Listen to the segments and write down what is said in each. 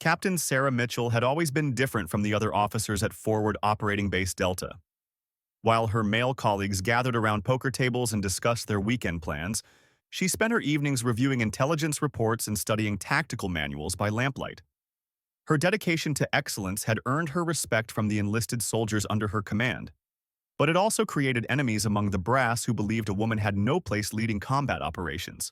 Captain Sarah Mitchell had always been different from the other officers at Forward Operating Base Delta. While her male colleagues gathered around poker tables and discussed their weekend plans, she spent her evenings reviewing intelligence reports and studying tactical manuals by lamplight. Her dedication to excellence had earned her respect from the enlisted soldiers under her command, but it also created enemies among the brass who believed a woman had no place leading combat operations.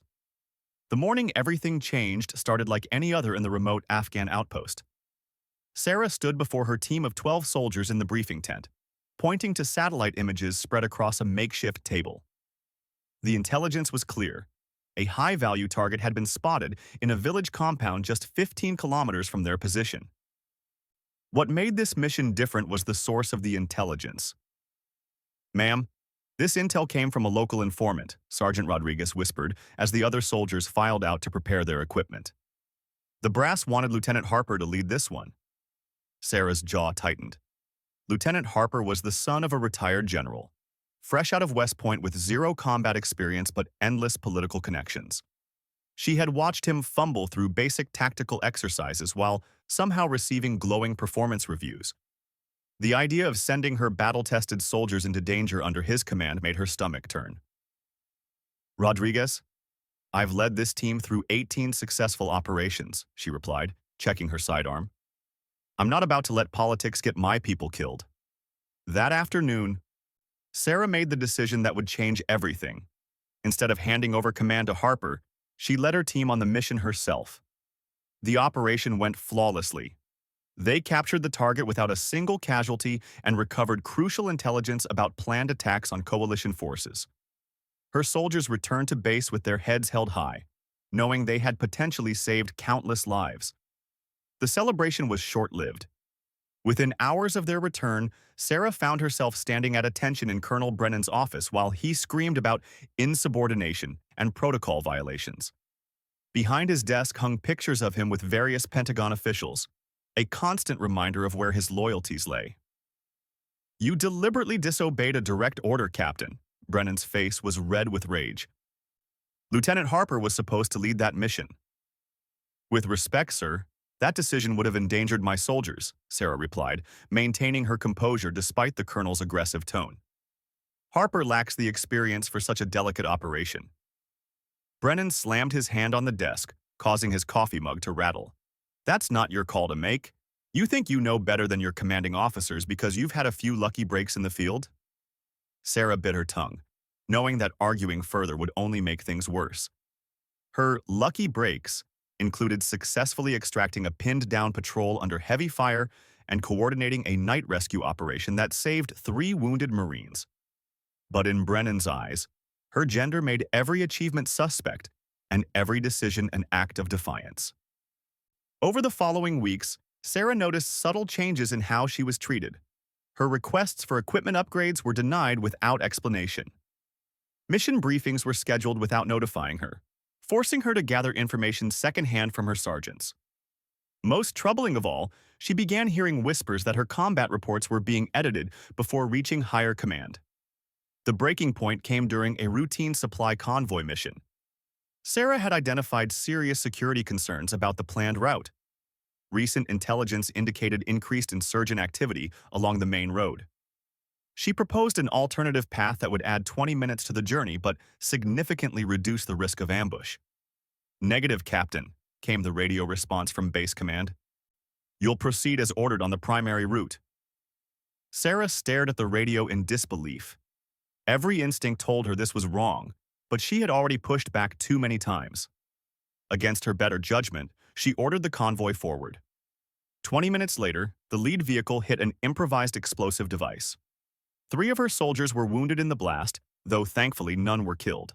The morning everything changed started like any other in the remote Afghan outpost. Sarah stood before her team of 12 soldiers in the briefing tent, pointing to satellite images spread across a makeshift table. The intelligence was clear. A high-value target had been spotted in a village compound just 15 kilometers from their position. What made this mission different was the source of the intelligence. "Ma'am, this intel came from a local informant," Sergeant Rodriguez whispered as the other soldiers filed out to prepare their equipment. "The brass wanted Lieutenant Harper to lead this one." Sarah's jaw tightened. Lieutenant Harper was the son of a retired general, fresh out of West Point with zero combat experience but endless political connections. She had watched him fumble through basic tactical exercises while somehow receiving glowing performance reviews. The idea of sending her battle-tested soldiers into danger under his command made her stomach turn. "Rodriguez, I've led this team through 18 successful operations," she replied, checking her sidearm. "I'm not about to let politics get my people killed." That afternoon, Sarah made the decision that would change everything. Instead of handing over command to Harper, she led her team on the mission herself. The operation went flawlessly. They captured the target without a single casualty and recovered crucial intelligence about planned attacks on coalition forces. Her soldiers returned to base with their heads held high, knowing they had potentially saved countless lives. The celebration was short-lived. Within hours of their return, Sarah found herself standing at attention in Colonel Brennan's office while he screamed about insubordination and protocol violations. Behind his desk hung pictures of him with various Pentagon officials, a constant reminder of where his loyalties lay. "You deliberately disobeyed a direct order, Captain." Brennan's face was red with rage. "Lieutenant Harper was supposed to lead that mission." "With respect, sir, that decision would have endangered my soldiers," Sarah replied, maintaining her composure despite the colonel's aggressive tone. "Harper lacks the experience for such a delicate operation." Brennan slammed his hand on the desk, causing his coffee mug to rattle. "That's not your call to make. You think you know better than your commanding officers because you've had a few lucky breaks in the field?" Sarah bit her tongue, knowing that arguing further would only make things worse. Her lucky breaks included successfully extracting a pinned-down patrol under heavy fire and coordinating a night rescue operation that saved 3 wounded Marines. But in Brennan's eyes, her gender made every achievement suspect and every decision an act of defiance. Over the following weeks, Sarah noticed subtle changes in how she was treated. Her requests for equipment upgrades were denied without explanation. Mission briefings were scheduled without notifying her, forcing her to gather information secondhand from her sergeants. Most troubling of all, she began hearing whispers that her combat reports were being edited before reaching higher command. The breaking point came during a routine supply convoy mission. Sarah had identified serious security concerns about the planned route. Recent intelligence indicated increased insurgent activity along the main road. She proposed an alternative path that would add 20 minutes to the journey but significantly reduce the risk of ambush. "Negative, Captain," came the radio response from base command. "You'll proceed as ordered on the primary route." Sarah stared at the radio in disbelief. Every instinct told her this was wrong, but she had already pushed back too many times. Against her better judgment, she ordered the convoy forward. 20 minutes later, the lead vehicle hit an improvised explosive device. 3 of her soldiers were wounded in the blast, though thankfully none were killed.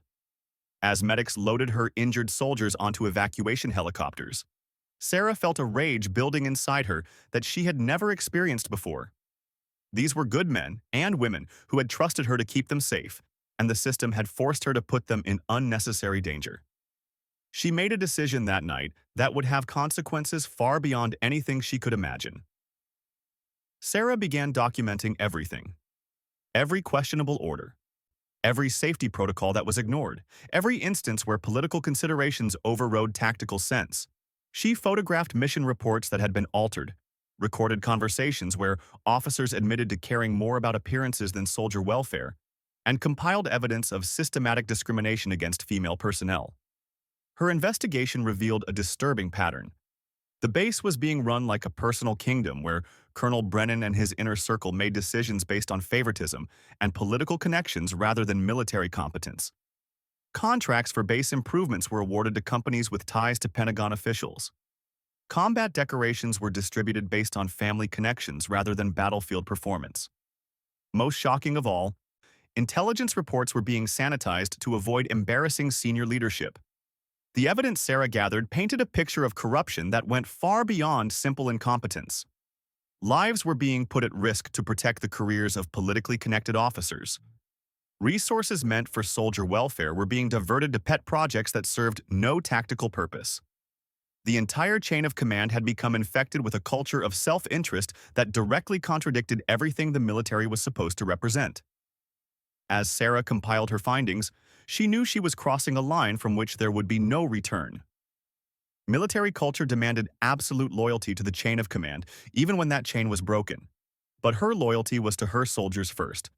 As medics loaded her injured soldiers onto evacuation helicopters, Sarah felt a rage building inside her that she had never experienced before. These were good men and women who had trusted her to keep them safe, and the system had forced her to put them in unnecessary danger. She made a decision that night that would have consequences far beyond anything she could imagine. Sarah began documenting everything. Every questionable order, every safety protocol that was ignored, every instance where political considerations overrode tactical sense. She photographed mission reports that had been altered, recorded conversations where officers admitted to caring more about appearances than soldier welfare, and compiled evidence of systematic discrimination against female personnel. Her investigation revealed a disturbing pattern. The base was being run like a personal kingdom where Colonel Brennan and his inner circle made decisions based on favoritism and political connections rather than military competence. Contracts for base improvements were awarded to companies with ties to Pentagon officials. Combat decorations were distributed based on family connections rather than battlefield performance. Most shocking of all, intelligence reports were being sanitized to avoid embarrassing senior leadership. The evidence Sarah gathered painted a picture of corruption that went far beyond simple incompetence. Lives were being put at risk to protect the careers of politically connected officers. Resources meant for soldier welfare were being diverted to pet projects that served no tactical purpose. The entire chain of command had become infected with a culture of self-interest that directly contradicted everything the military was supposed to represent. As Sarah compiled her findings, she knew she was crossing a line from which there would be no return. Military culture demanded absolute loyalty to the chain of command, even when that chain was broken. But her loyalty was to her soldiers first,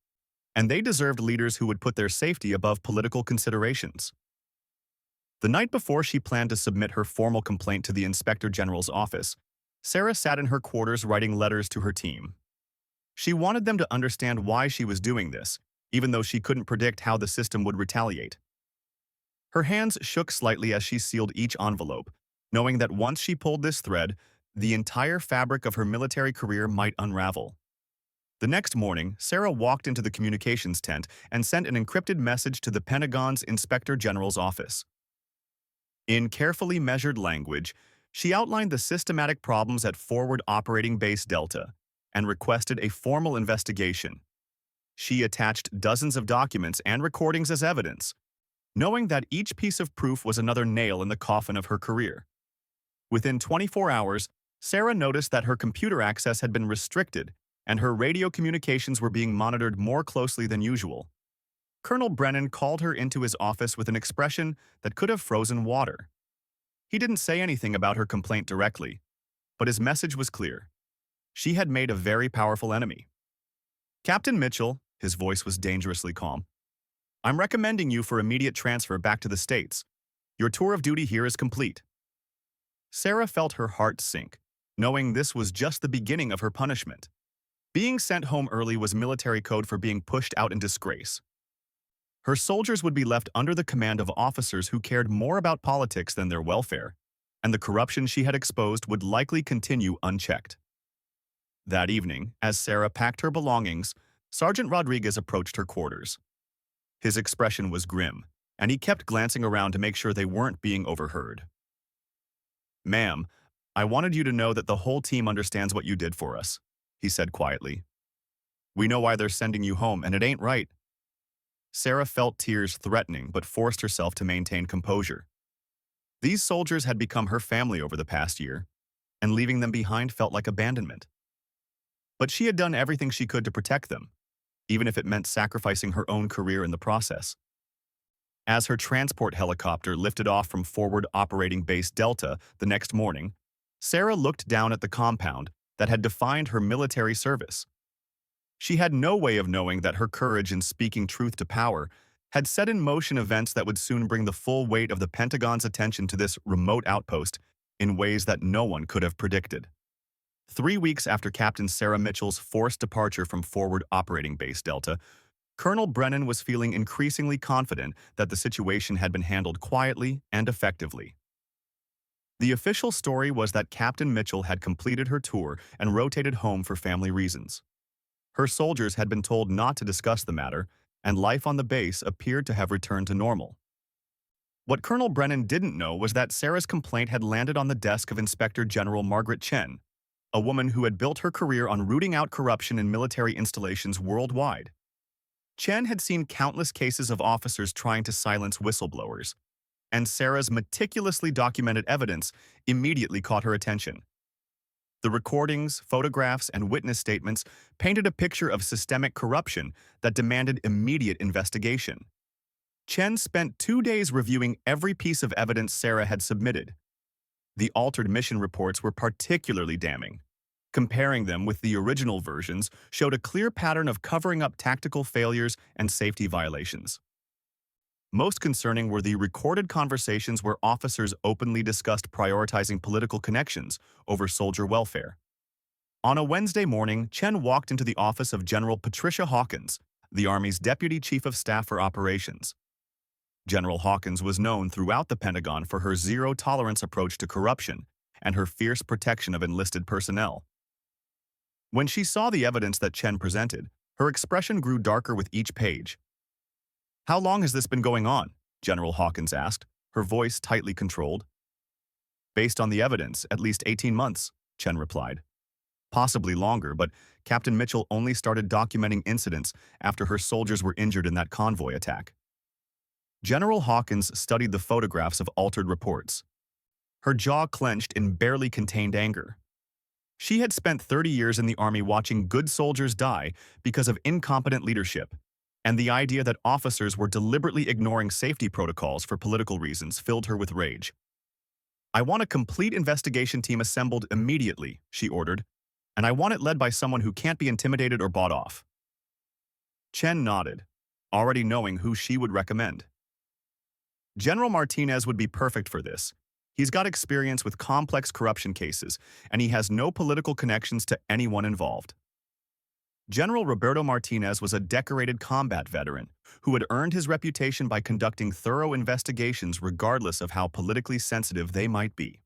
and they deserved leaders who would put their safety above political considerations. The night before she planned to submit her formal complaint to the Inspector General's office, Sarah sat in her quarters writing letters to her team. She wanted them to understand why she was doing this, even though she couldn't predict how the system would retaliate. Her hands shook slightly as she sealed each envelope, knowing that once she pulled this thread, the entire fabric of her military career might unravel. The next morning, Sarah walked into the communications tent and sent an encrypted message to the Pentagon's Inspector General's office. In carefully measured language, she outlined the systematic problems at Forward Operating Base Delta and requested a formal investigation. She attached dozens of documents and recordings as evidence, knowing that each piece of proof was another nail in the coffin of her career. Within 24 hours, Sarah noticed that her computer access had been restricted and her radio communications were being monitored more closely than usual. Colonel Brennan called her into his office with an expression that could have frozen water. He didn't say anything about her complaint directly, but his message was clear. She had made a very powerful enemy. "Captain Mitchell," his voice was dangerously calm, "I'm recommending you for immediate transfer back to the States. Your tour of duty here is complete." Sarah felt her heart sink, knowing this was just the beginning of her punishment. Being sent home early was military code for being pushed out in disgrace. Her soldiers would be left under the command of officers who cared more about politics than their welfare, and the corruption she had exposed would likely continue unchecked. That evening, as Sarah packed her belongings, Sergeant Rodriguez approached her quarters. His expression was grim, and he kept glancing around to make sure they weren't being overheard. "Ma'am, I wanted you to know that the whole team understands what you did for us," he said quietly. "We know why they're sending you home, and it ain't right." Sarah felt tears threatening but forced herself to maintain composure. These soldiers had become her family over the past year, and leaving them behind felt like abandonment. But she had done everything she could to protect them, even if it meant sacrificing her own career in the process. As her transport helicopter lifted off from Forward Operating Base Delta the next morning, Sarah looked down at the compound that had defined her military service. She had no way of knowing that her courage in speaking truth to power had set in motion events that would soon bring the full weight of the Pentagon's attention to this remote outpost in ways that no one could have predicted. 3 weeks after Captain Sarah Mitchell's forced departure from Forward Operating Base Delta, Colonel Brennan was feeling increasingly confident that the situation had been handled quietly and effectively. The official story was that Captain Mitchell had completed her tour and rotated home for family reasons. Her soldiers had been told not to discuss the matter, and life on the base appeared to have returned to normal. What Colonel Brennan didn't know was that Sarah's complaint had landed on the desk of Inspector General Margaret Chen, a woman who had built her career on rooting out corruption in military installations worldwide. Chen had seen countless cases of officers trying to silence whistleblowers, and Sarah's meticulously documented evidence immediately caught her attention. The recordings, photographs, and witness statements painted a picture of systemic corruption that demanded immediate investigation. Chen spent 2 days reviewing every piece of evidence Sarah had submitted. The altered mission reports were particularly damning. Comparing them with the original versions showed a clear pattern of covering up tactical failures and safety violations. Most concerning were the recorded conversations where officers openly discussed prioritizing political connections over soldier welfare. On a Wednesday morning, Chen walked into the office of General Patricia Hawkins, the Army's Deputy Chief of Staff for Operations. General Hawkins was known throughout the Pentagon for her zero-tolerance approach to corruption and her fierce protection of enlisted personnel. When she saw the evidence that Chen presented, her expression grew darker with each page. "How long has this been going on?" General Hawkins asked, her voice tightly controlled. "Based on the evidence, at least 18 months, Chen replied. Possibly longer, but Captain Mitchell only started documenting incidents after her soldiers were injured in that convoy attack. General Hawkins studied the photographs of altered reports. Her jaw clenched in barely contained anger. She had spent 30 years in the Army watching good soldiers die because of incompetent leadership, and the idea that officers were deliberately ignoring safety protocols for political reasons filled her with rage. "I want a complete investigation team assembled immediately," she ordered, "and I want it led by someone who can't be intimidated or bought off." Chen nodded, already knowing who she would recommend. General Martinez would be perfect for this. He's got experience with complex corruption cases, and he has no political connections to anyone involved. General Roberto Martinez was a decorated combat veteran who had earned his reputation by conducting thorough investigations regardless of how politically sensitive they might be.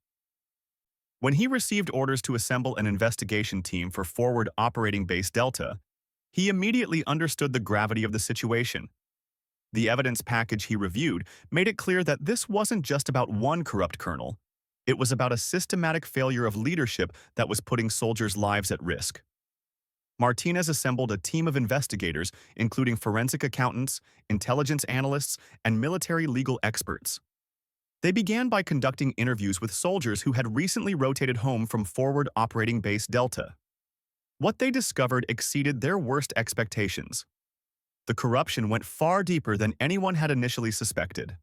When he received orders to assemble an investigation team for Forward Operating Base Delta, he immediately understood the gravity of the situation. The evidence package he reviewed made it clear that this wasn't just about one corrupt colonel. It was about a systematic failure of leadership that was putting soldiers' lives at risk. Martinez assembled a team of investigators, including forensic accountants, intelligence analysts, and military legal experts. They began by conducting interviews with soldiers who had recently rotated home from Forward Operating Base Delta. What they discovered exceeded their worst expectations. The corruption went far deeper than anyone had initially suspected.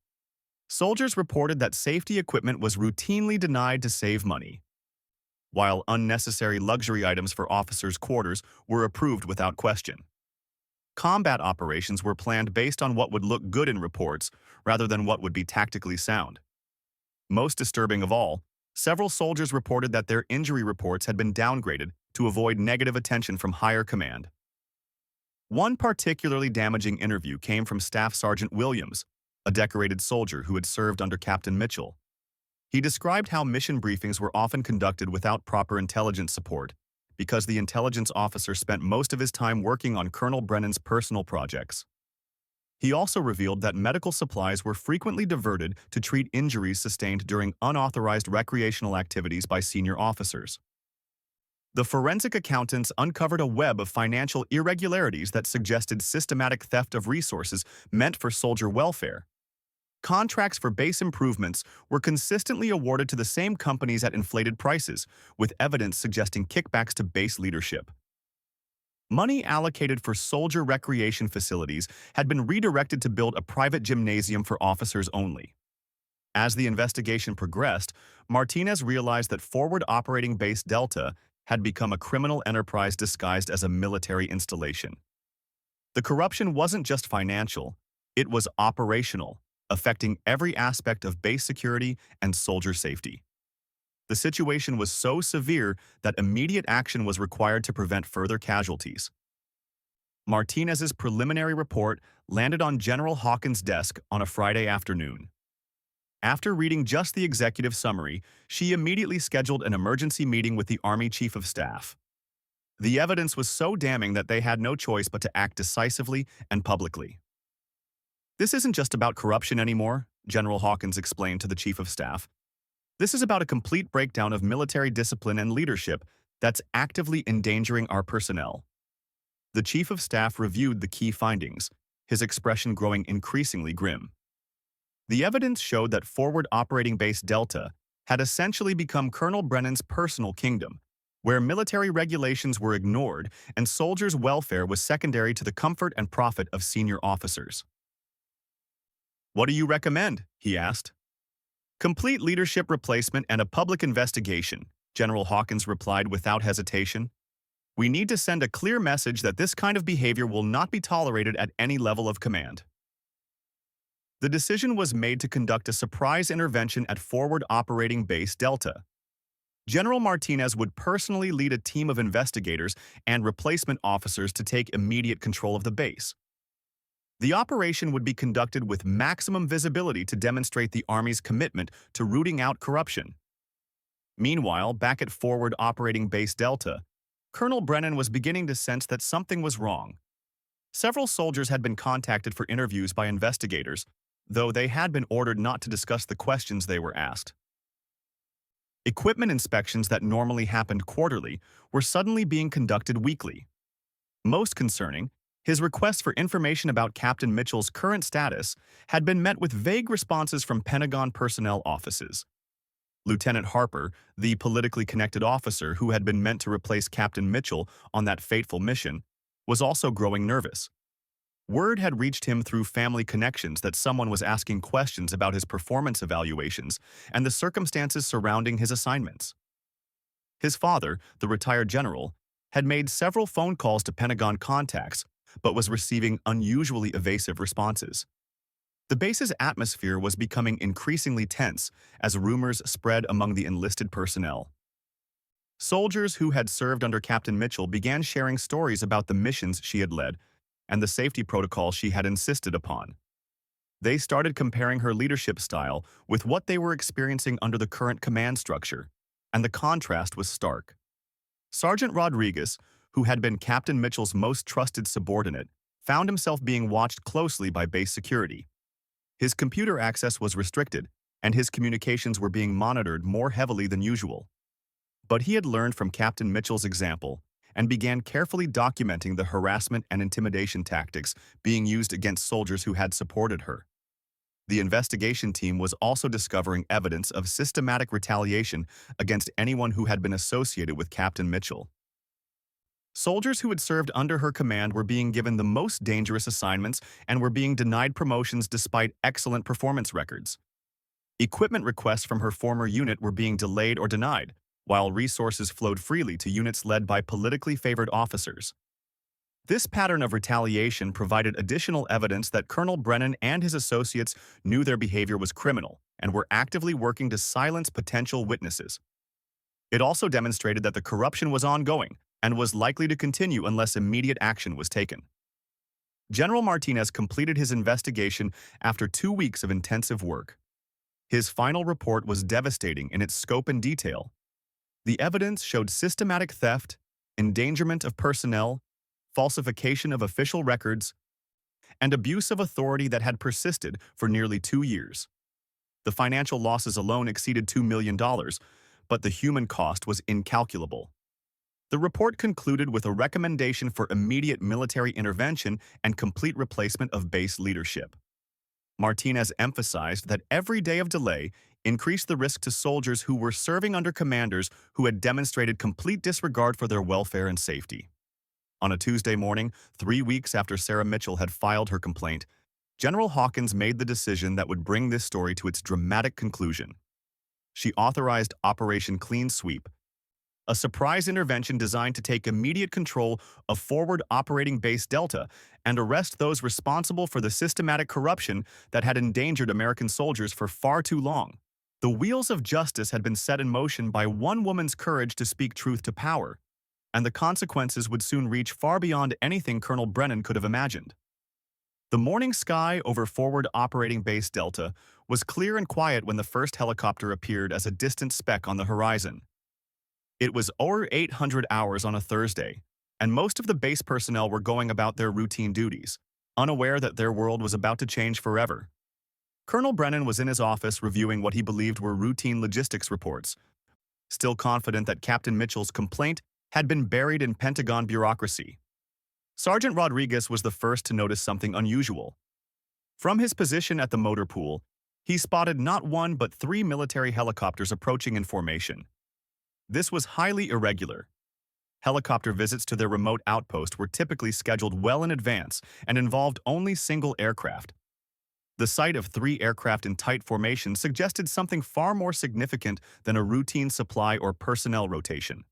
Soldiers reported that safety equipment was routinely denied to save money, while unnecessary luxury items for officers' quarters were approved without question. Combat operations were planned based on what would look good in reports rather than what would be tactically sound. Most disturbing of all, several soldiers reported that their injury reports had been downgraded to avoid negative attention from higher command. One particularly damaging interview came from Staff Sergeant Williams, a decorated soldier who had served under Captain Mitchell. He described how mission briefings were often conducted without proper intelligence support, because the intelligence officer spent most of his time working on Colonel Brennan's personal projects. He also revealed that medical supplies were frequently diverted to treat injuries sustained during unauthorized recreational activities by senior officers. The forensic accountants uncovered a web of financial irregularities that suggested systematic theft of resources meant for soldier welfare. Contracts for base improvements were consistently awarded to the same companies at inflated prices, with evidence suggesting kickbacks to base leadership. Money allocated for soldier recreation facilities had been redirected to build a private gymnasium for officers only. As the investigation progressed, Martinez realized that Forward Operating Base Delta had become a criminal enterprise disguised as a military installation. The corruption wasn't just financial, it was operational, affecting every aspect of base security and soldier safety. The situation was so severe that immediate action was required to prevent further casualties. Martinez's preliminary report landed on General Hawkins' desk on a Friday afternoon. After reading just the executive summary, she immediately scheduled an emergency meeting with the Army Chief of Staff. The evidence was so damning that they had no choice but to act decisively and publicly. "This isn't just about corruption anymore," General Hawkins explained to the Chief of Staff. "This is about a complete breakdown of military discipline and leadership that's actively endangering our personnel." The Chief of Staff reviewed the key findings, his expression growing increasingly grim. The evidence showed that Forward Operating Base Delta had essentially become Colonel Brennan's personal kingdom, where military regulations were ignored and soldiers' welfare was secondary to the comfort and profit of senior officers. "What do you recommend?" he asked. Complete leadership replacement and a public investigation, General Hawkins replied without hesitation. We need to send a clear message that this kind of behavior will not be tolerated at any level of command. The decision was made to conduct a surprise intervention at Forward Operating Base Delta. General Martinez would personally lead a team of investigators and replacement officers to take immediate control of the base. The operation would be conducted with maximum visibility to demonstrate the Army's commitment to rooting out corruption. Meanwhile, back at Forward Operating Base Delta, Colonel Brennan was beginning to sense that something was wrong. Several soldiers had been contacted for interviews by investigators, though they had been ordered not to discuss the questions they were asked. Equipment inspections that normally happened quarterly were suddenly being conducted weekly. Most concerning, his requests for information about Captain Mitchell's current status had been met with vague responses from Pentagon personnel offices. Lieutenant Harper, the politically connected officer who had been meant to replace Captain Mitchell on that fateful mission, was also growing nervous. Word had reached him through family connections that someone was asking questions about his performance evaluations and the circumstances surrounding his assignments. His father, the retired general, had made several phone calls to Pentagon contacts, but was receiving unusually evasive responses. The base's atmosphere was becoming increasingly tense as rumors spread among the enlisted personnel. Soldiers who had served under Captain Mitchell began sharing stories about the missions she had led and the safety protocol she had insisted upon. They started comparing her leadership style with what they were experiencing under the current command structure, and the contrast was stark. Sergeant Rodriguez, who had been Captain Mitchell's most trusted subordinate, found himself being watched closely by base security. His computer access was restricted, and his communications were being monitored more heavily than usual. But he had learned from Captain Mitchell's example and began carefully documenting the harassment and intimidation tactics being used against soldiers who had supported her. The investigation team was also discovering evidence of systematic retaliation against anyone who had been associated with Captain Mitchell. Soldiers who had served under her command were being given the most dangerous assignments and were being denied promotions despite excellent performance records. Equipment requests from her former unit were being delayed or denied, while resources flowed freely to units led by politically favored officers. This pattern of retaliation provided additional evidence that Colonel Brennan and his associates knew their behavior was criminal and were actively working to silence potential witnesses. It also demonstrated that the corruption was ongoing and was likely to continue unless immediate action was taken. General Martinez completed his investigation after 2 weeks of intensive work. His final report was devastating in its scope and detail. The evidence showed systematic theft, endangerment of personnel, falsification of official records, and abuse of authority that had persisted for nearly 2 years. The financial losses alone exceeded $2 million, but the human cost was incalculable. The report concluded with a recommendation for immediate military intervention and complete replacement of base leadership. Martinez emphasized that every day of delay increased the risk to soldiers who were serving under commanders who had demonstrated complete disregard for their welfare and safety. On a Tuesday morning, 3 weeks after Sarah Mitchell had filed her complaint, General Hawkins made the decision that would bring this story to its dramatic conclusion. She authorized Operation Clean Sweep, a surprise intervention designed to take immediate control of Forward Operating Base Delta and arrest those responsible for the systematic corruption that had endangered American soldiers for far too long. The wheels of justice had been set in motion by one woman's courage to speak truth to power, and the consequences would soon reach far beyond anything Colonel Brennan could have imagined. The morning sky over Forward Operating Base Delta was clear and quiet when the first helicopter appeared as a distant speck on the horizon. It was over 800 hours on a Thursday, and most of the base personnel were going about their routine duties, unaware that their world was about to change forever. Colonel Brennan was in his office reviewing what he believed were routine logistics reports, still confident that Captain Mitchell's complaint had been buried in Pentagon bureaucracy. Sergeant Rodriguez was the first to notice something unusual. From his position at the motor pool, he spotted not one but 3 military helicopters approaching in formation. This was highly irregular. Helicopter visits to their remote outpost were typically scheduled well in advance and involved only single aircraft. The sight of three aircraft in tight formation suggested something far more significant than a routine supply or personnel rotation.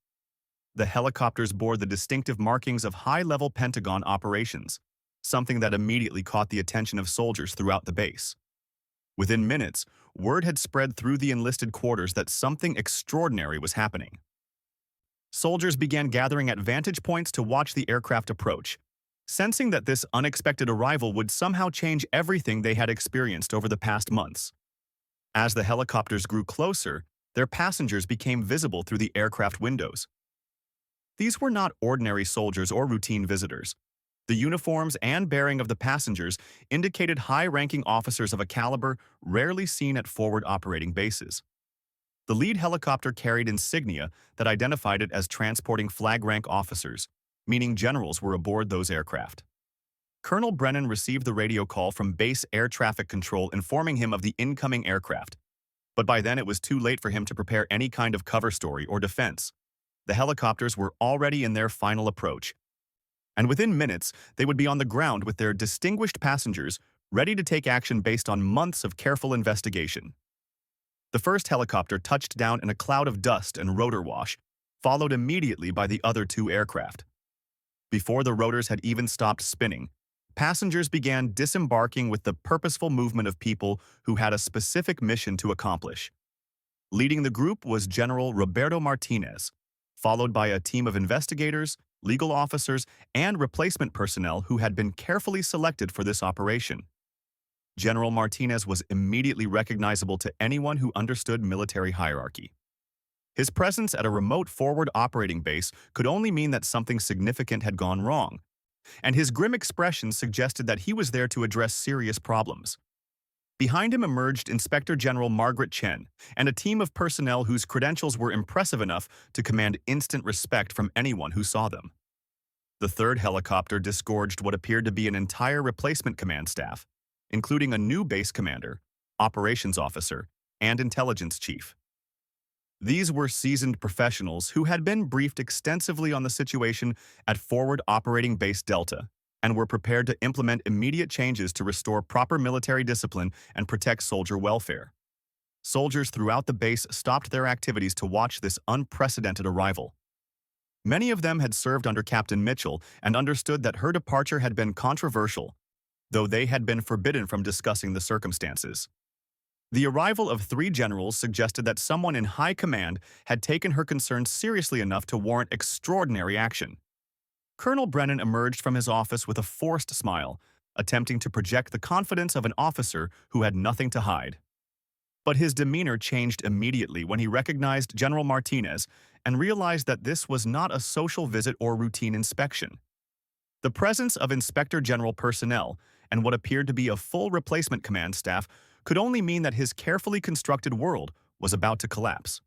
The helicopters bore the distinctive markings of high-level Pentagon operations, something that immediately caught the attention of soldiers throughout the base. Within minutes, word had spread through the enlisted quarters that something extraordinary was happening. Soldiers began gathering at vantage points to watch the aircraft approach, sensing that this unexpected arrival would somehow change everything they had experienced over the past months. As the helicopters grew closer, their passengers became visible through the aircraft windows. These were not ordinary soldiers or routine visitors. The uniforms and bearing of the passengers indicated high-ranking officers of a caliber rarely seen at forward operating bases. The lead helicopter carried insignia that identified it as transporting flag rank officers, meaning generals were aboard those aircraft. Colonel Brennan received the radio call from base air traffic control informing him of the incoming aircraft, but by then it was too late for him to prepare any kind of cover story or defense. The helicopters were already in their final approach, and within minutes they would be on the ground with their distinguished passengers ready to take action based on months of careful investigation. The first helicopter touched down in a cloud of dust and rotor wash, followed immediately by the other two aircraft. Before the rotors had even stopped spinning, passengers began disembarking with the purposeful movement of people who had a specific mission to accomplish. Leading the group was General Roberto Martinez, followed by a team of investigators, legal officers, and replacement personnel who had been carefully selected for this operation. General Martinez was immediately recognizable to anyone who understood military hierarchy. His presence at a remote forward operating base could only mean that something significant had gone wrong, and his grim expression suggested that he was there to address serious problems. Behind him emerged Inspector General Margaret Chen and a team of personnel whose credentials were impressive enough to command instant respect from anyone who saw them. The third helicopter disgorged what appeared to be an entire replacement command staff, including a new base commander, operations officer, and intelligence chief. These were seasoned professionals who had been briefed extensively on the situation at Forward Operating Base Delta and were prepared to implement immediate changes to restore proper military discipline and protect soldier welfare. Soldiers throughout the base stopped their activities to watch this unprecedented arrival. Many of them had served under Captain Mitchell and understood that her departure had been controversial, though they had been forbidden from discussing the circumstances. The arrival of three generals suggested that someone in high command had taken her concerns seriously enough to warrant extraordinary action. Colonel Brennan emerged from his office with a forced smile, attempting to project the confidence of an officer who had nothing to hide. But his demeanor changed immediately when he recognized General Martinez and realized that this was not a social visit or routine inspection. The presence of Inspector General personnel and what appeared to be a full replacement command staff could only mean that his carefully constructed world was about to collapse.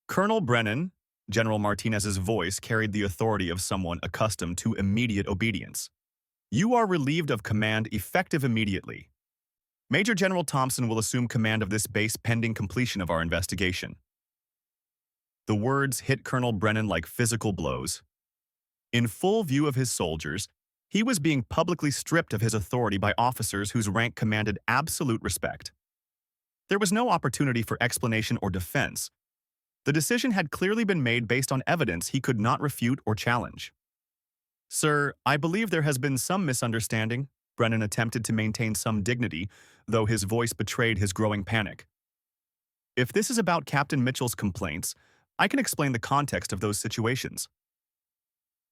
Colonel Brennan, General Martinez's voice carried the authority of someone accustomed to immediate obedience. You are relieved of command effective immediately. Major General Thompson will assume command of this base pending completion of our investigation. The words hit Colonel Brennan like physical blows. In full view of his soldiers, he was being publicly stripped of his authority by officers whose rank commanded absolute respect. There was no opportunity for explanation or defense. The decision had clearly been made based on evidence he could not refute or challenge. Sir, I believe there has been some misunderstanding. Brennan attempted to maintain some dignity, though his voice betrayed his growing panic. If this is about Captain Mitchell's complaints, I can explain the context of those situations.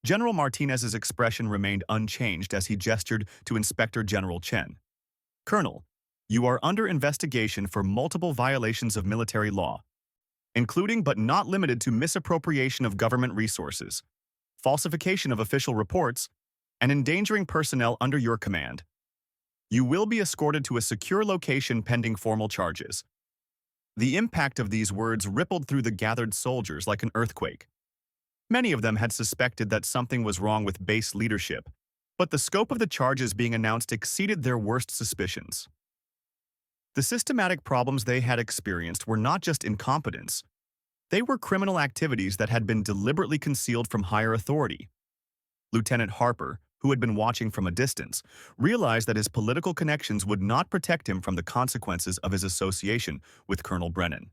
General Martinez's expression remained unchanged as he gestured to Inspector General Chen. Colonel, you are under investigation for multiple violations of military law, including but not limited to misappropriation of government resources, falsification of official reports, and endangering personnel under your command. You will be escorted to a secure location pending formal charges. The impact of these words rippled through the gathered soldiers like an earthquake. Many of them had suspected that something was wrong with base leadership, but the scope of the charges being announced exceeded their worst suspicions. The systematic problems they had experienced were not just incompetence. They were criminal activities that had been deliberately concealed from higher authority. Lieutenant Harper, who had been watching from a distance, realized that his political connections would not protect him from the consequences of his association with Colonel Brennan.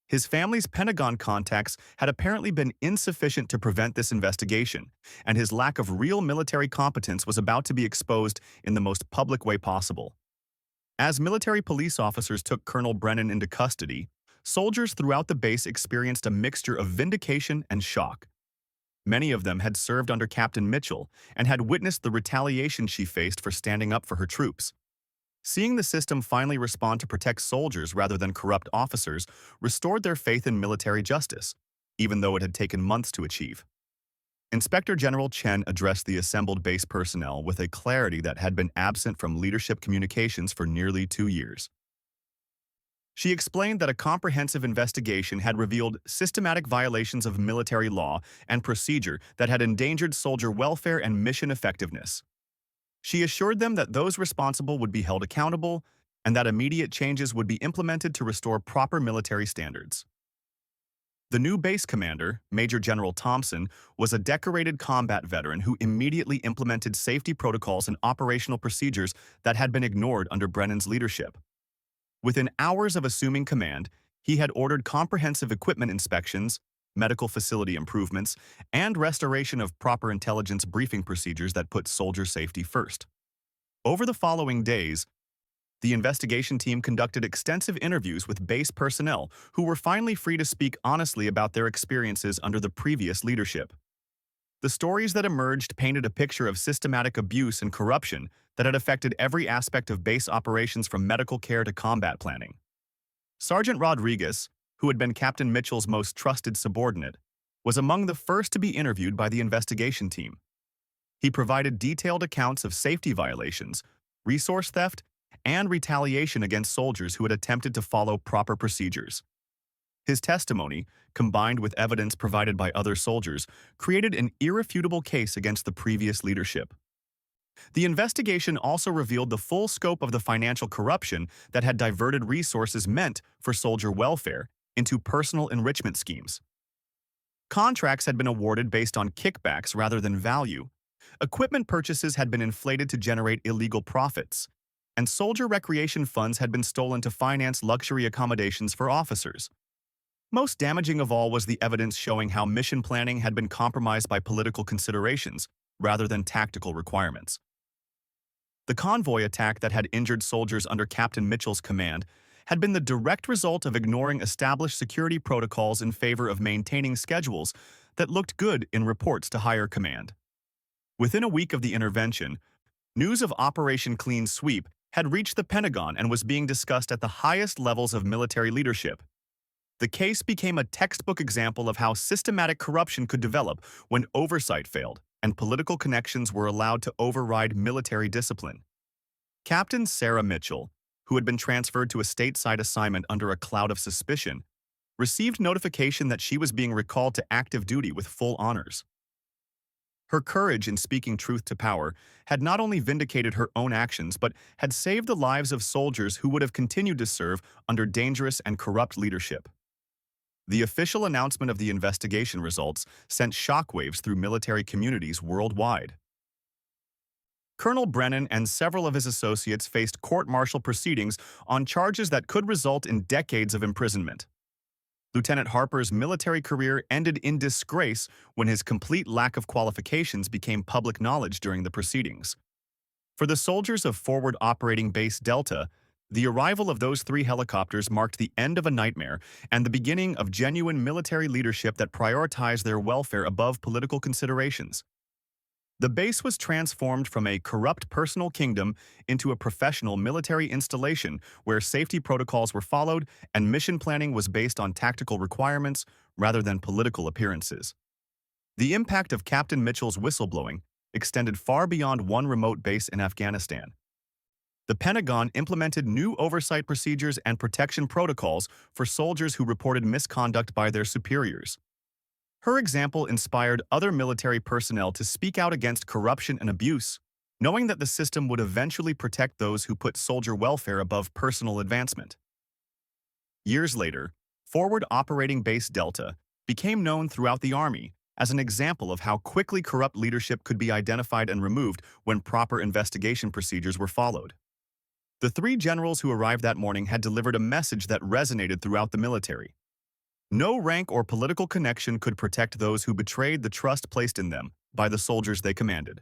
His family's Pentagon contacts had apparently been insufficient to prevent this investigation, and his lack of real military competence was about to be exposed in the most public way possible. As military police officers took Colonel Brennan into custody, soldiers throughout the base experienced a mixture of vindication and shock. Many of them had served under Captain Mitchell and had witnessed the retaliation she faced for standing up for her troops. Seeing the system finally respond to protect soldiers rather than corrupt officers restored their faith in military justice, even though it had taken months to achieve. Inspector General Chen addressed the assembled base personnel with a clarity that had been absent from leadership communications for nearly 2 years. She explained that a comprehensive investigation had revealed systematic violations of military law and procedure that had endangered soldier welfare and mission effectiveness. She assured them that those responsible would be held accountable and that immediate changes would be implemented to restore proper military standards. The new base commander, Major General Thompson, was a decorated combat veteran who immediately implemented safety protocols and operational procedures that had been ignored under Brennan's leadership. Within hours of assuming command, he had ordered comprehensive equipment inspections, medical facility improvements, and restoration of proper intelligence briefing procedures that put soldier safety first. Over the following days, the investigation team conducted extensive interviews with base personnel who were finally free to speak honestly about their experiences under the previous leadership. The stories that emerged painted a picture of systematic abuse and corruption that had affected every aspect of base operations from medical care to combat planning. Sergeant Rodriguez, who had been Captain Mitchell's most trusted subordinate, was among the first to be interviewed by the investigation team. He provided detailed accounts of safety violations, resource theft, and retaliation against soldiers who had attempted to follow proper procedures. His testimony, combined with evidence provided by other soldiers, created an irrefutable case against the previous leadership. The investigation also revealed the full scope of the financial corruption that had diverted resources meant for soldier welfare into personal enrichment schemes. Contracts had been awarded based on kickbacks rather than value. Equipment purchases had been inflated to generate illegal profits, and soldier recreation funds had been stolen to finance luxury accommodations for officers. Most damaging of all was the evidence showing how mission planning had been compromised by political considerations rather than tactical requirements. The convoy attack that had injured soldiers under Captain Mitchell's command had been the direct result of ignoring established security protocols in favor of maintaining schedules that looked good in reports to higher command. Within a week of the intervention, news of Operation Clean Sweep had reached the Pentagon and was being discussed at the highest levels of military leadership. The case became a textbook example of how systematic corruption could develop when oversight failed and political connections were allowed to override military discipline. Captain Sarah Mitchell, who had been transferred to a stateside assignment under a cloud of suspicion, received notification that she was being recalled to active duty with full honors. Her courage in speaking truth to power had not only vindicated her own actions but had saved the lives of soldiers who would have continued to serve under dangerous and corrupt leadership. The official announcement of the investigation results sent shockwaves through military communities worldwide. Colonel Brennan and several of his associates faced court-martial proceedings on charges that could result in decades of imprisonment. Lieutenant Harper's military career ended in disgrace when his complete lack of qualifications became public knowledge during the proceedings. For the soldiers of Forward Operating Base Delta, the arrival of those 3 helicopters marked the end of a nightmare and the beginning of genuine military leadership that prioritized their welfare above political considerations. The base was transformed from a corrupt personal kingdom into a professional military installation where safety protocols were followed and mission planning was based on tactical requirements rather than political appearances. The impact of Captain Mitchell's whistleblowing extended far beyond one remote base in Afghanistan. The Pentagon implemented new oversight procedures and protection protocols for soldiers who reported misconduct by their superiors. Her example inspired other military personnel to speak out against corruption and abuse, knowing that the system would eventually protect those who put soldier welfare above personal advancement. Years later, Forward Operating Base Delta became known throughout the Army as an example of how quickly corrupt leadership could be identified and removed when proper investigation procedures were followed. The three generals who arrived that morning had delivered a message that resonated throughout the military. No rank or political connection could protect those who betrayed the trust placed in them by the soldiers they commanded.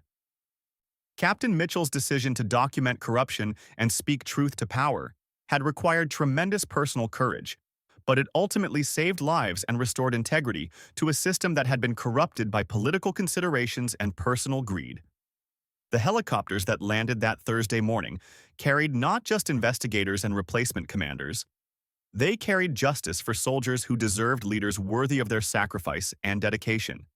Captain Mitchell's decision to document corruption and speak truth to power had required tremendous personal courage, but it ultimately saved lives and restored integrity to a system that had been corrupted by political considerations and personal greed. The helicopters that landed that Thursday morning carried not just investigators and replacement commanders, they carried justice for soldiers who deserved leaders worthy of their sacrifice and dedication.